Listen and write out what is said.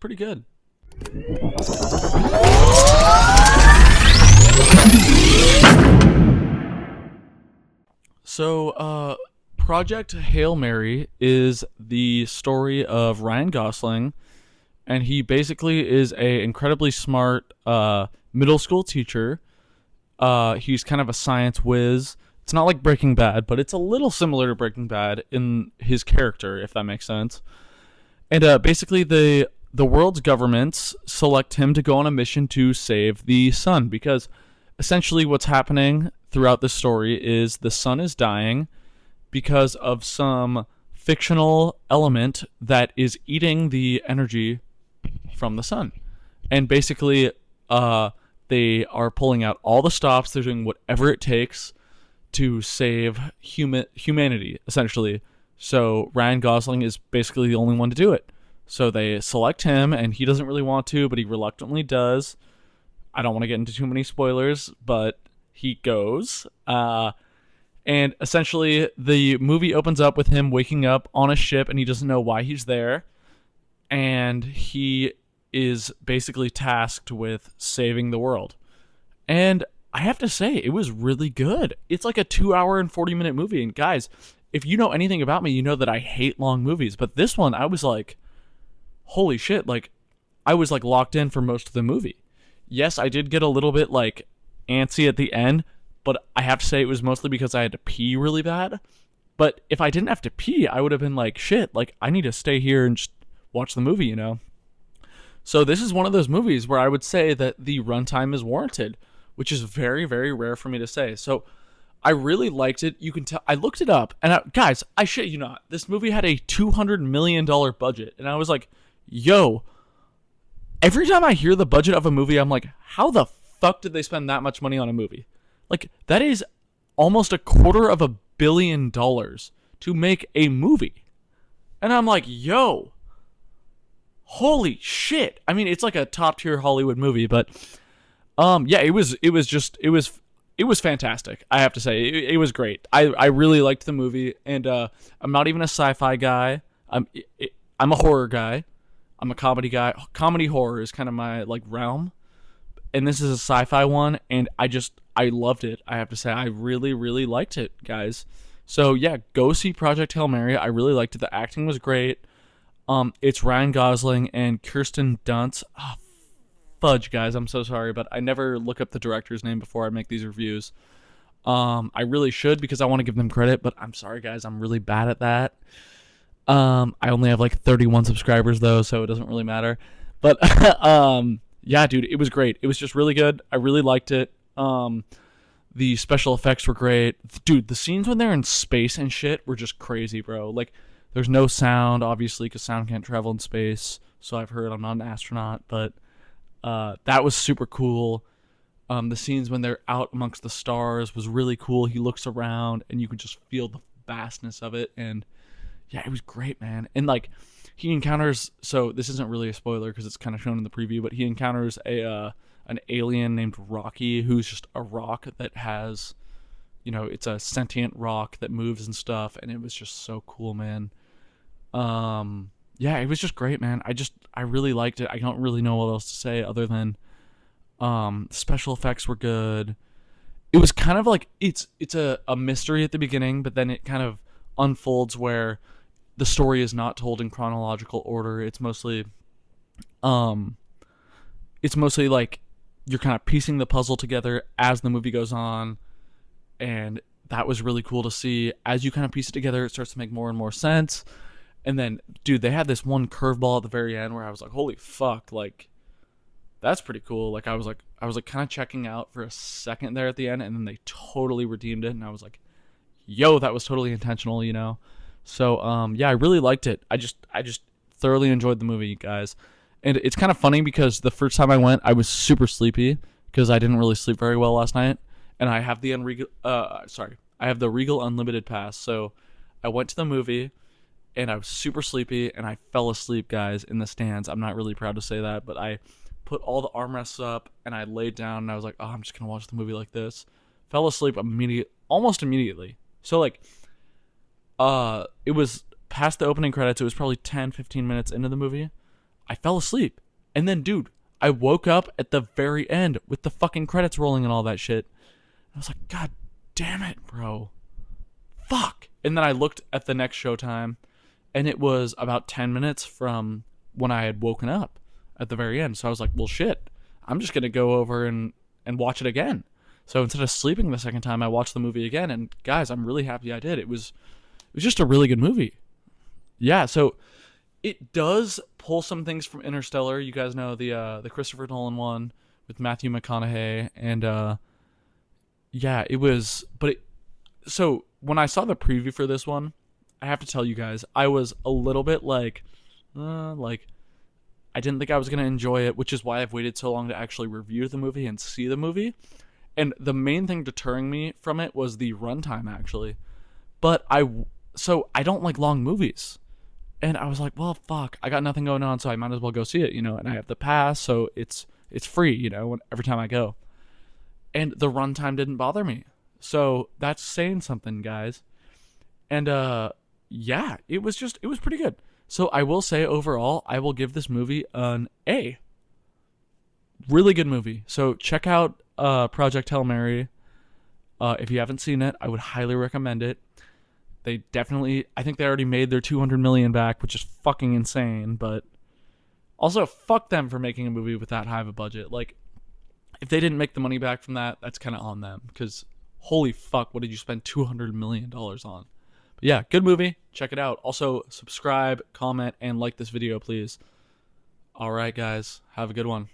pretty good. So, Project Hail Mary is the story of Ryan Gosling, and he basically is a incredibly smart middle school teacher. He's kind of a science whiz. It's not like Breaking Bad, but it's a little similar to Breaking Bad in his character, if that makes sense. And basically, the world's governments select him to go on a mission to save the sun, because essentially what's happening throughout the story is the sun is dying because of some fictional element that is eating the energy from the sun. And basically, they are pulling out all the stops. They're doing whatever it takes to save humanity, essentially. So Ryan Gosling is basically the only one to do it. So they select him, and he doesn't really want to, but he reluctantly does. I don't want to get into too many spoilers, but he goes. And essentially, the movie opens up with him waking up on a ship, and he doesn't know why he's there. And he is basically tasked with saving the world. And I have to say, it was really good. It's like a 2 hour and 40-minute movie. And guys, if you know anything about me, you know that I hate long movies. But this one, I was like, holy shit. Like, I was like locked in for most of the movie. Yes, I did get a little bit like antsy at the end, but I have to say it was mostly because I had to pee really bad. But if I didn't have to pee, I would have been like, shit, like I need to stay here and just watch the movie, you know? So this is one of those movies where I would say that the runtime is warranted, which is very, very rare for me to say. So I really liked it. You can tell. I looked it up, and guys, I shit you not. This movie had a $200 million budget, and I was like, yo, every time I hear the budget of a movie, I'm like, how the fuck did they spend that much money on a movie? Like, that is almost $250 million to make a movie. And I'm like, yo, holy shit. I mean, it's like a top tier Hollywood movie, but yeah, it was fantastic. I have to say, it was great. I really liked the movie, and I'm not even a sci-fi guy. I'm a horror guy. I'm a comedy guy. Comedy horror is kind of my like realm, and this is a sci-fi one, and I loved it. I have to say, I really, really liked it, guys. So yeah, go see Project Hail Mary. I really liked it. The acting was great. It's Ryan Gosling and Kirsten Dunst. Oh, fudge, guys. I'm so sorry, but I never look up the director's name before I make these reviews. I really should, because I want to give them credit, but I'm sorry, guys. I'm really bad at that. I only have like 31 subscribers though, so it doesn't really matter. But yeah, dude, it was great. It was just really good. I really liked it. The special effects were great. Dude, the scenes when they're in space and shit were just crazy, bro. Like, there's no sound, obviously, because sound can't travel in space. So I've heard. I'm not an astronaut, but that was super cool. The scenes when they're out amongst the stars was really cool. He looks around, and you can just feel the vastness of it, and yeah, it was great, man. And like, he encounters, so this isn't really a spoiler because it's kind of shown in the preview, but he encounters an alien named Rocky, who's just a rock that has, you know, it's a sentient rock that moves and stuff, and it was just so cool, man. Yeah, it was just great, man. I really liked it. I don't really know what else to say other than special effects were good. It was kind of like, it's a mystery at the beginning, but then it kind of unfolds where the story is not told in chronological order. It's mostly like you're kind of piecing the puzzle together as the movie goes on, and that was really cool to see. As you kind of piece it together, it starts to make more and more sense. And then, dude, they had this one curveball at the very end where I was like, holy fuck, like, that's pretty cool. Like, I was kind of checking out for a second there at the end, and then they totally redeemed it, and I was like, yo, that was totally intentional, you know? So, yeah, I really liked it. I just thoroughly enjoyed the movie, guys. And it's kind of funny because the first time I went, I was super sleepy because I didn't really sleep very well last night. And I have the Regal Unlimited pass. So I went to the movie, and I was super sleepy, and I fell asleep, guys, in the stands. I'm not really proud to say that, but I put all the armrests up, and I laid down, and I was like, oh, I'm just going to watch the movie like this. Fell asleep almost immediately. So, like, it was past the opening credits. It was probably 10, 15 minutes into the movie. I fell asleep. And then, dude, I woke up at the very end with the fucking credits rolling and all that shit. I was like, God damn it, bro. Fuck. And then I looked at the next showtime, and it was about 10 minutes from when I had woken up at the very end. So I was like, well, shit. I'm just going to go over and watch it again. So instead of sleeping the second time, I watched the movie again. And guys, I'm really happy I did. It was just a really good movie. Yeah, so it does pull some things from Interstellar. You guys know the Christopher Nolan one with Matthew McConaughey, and yeah, it was. So when I saw the preview for this one, I have to tell you guys, I was a little bit like I didn't think I was gonna enjoy it, which is why I've waited so long to actually review the movie and see the movie. And the main thing deterring me from it was the runtime, actually. But I don't like long movies. And I was like, well, fuck, I got nothing going on, so I might as well go see it, and I have the pass, so it's free, every time I go. And the runtime didn't bother me. So that's saying something, guys. And yeah, it was pretty good. So I will say overall, I will give this movie an A. Really good movie. So check out Project Hail Mary. If you haven't seen it, I would highly recommend it. I think they already made their 200 million back, which is fucking insane, but also fuck them for making a movie with that high of a budget. Like, if they didn't make the money back from that, that's kind of on them, because holy fuck, what did you spend $200 million on? But yeah, good movie. Check it out. Also, subscribe, comment, and like this video, please. All right, guys. Have a good one.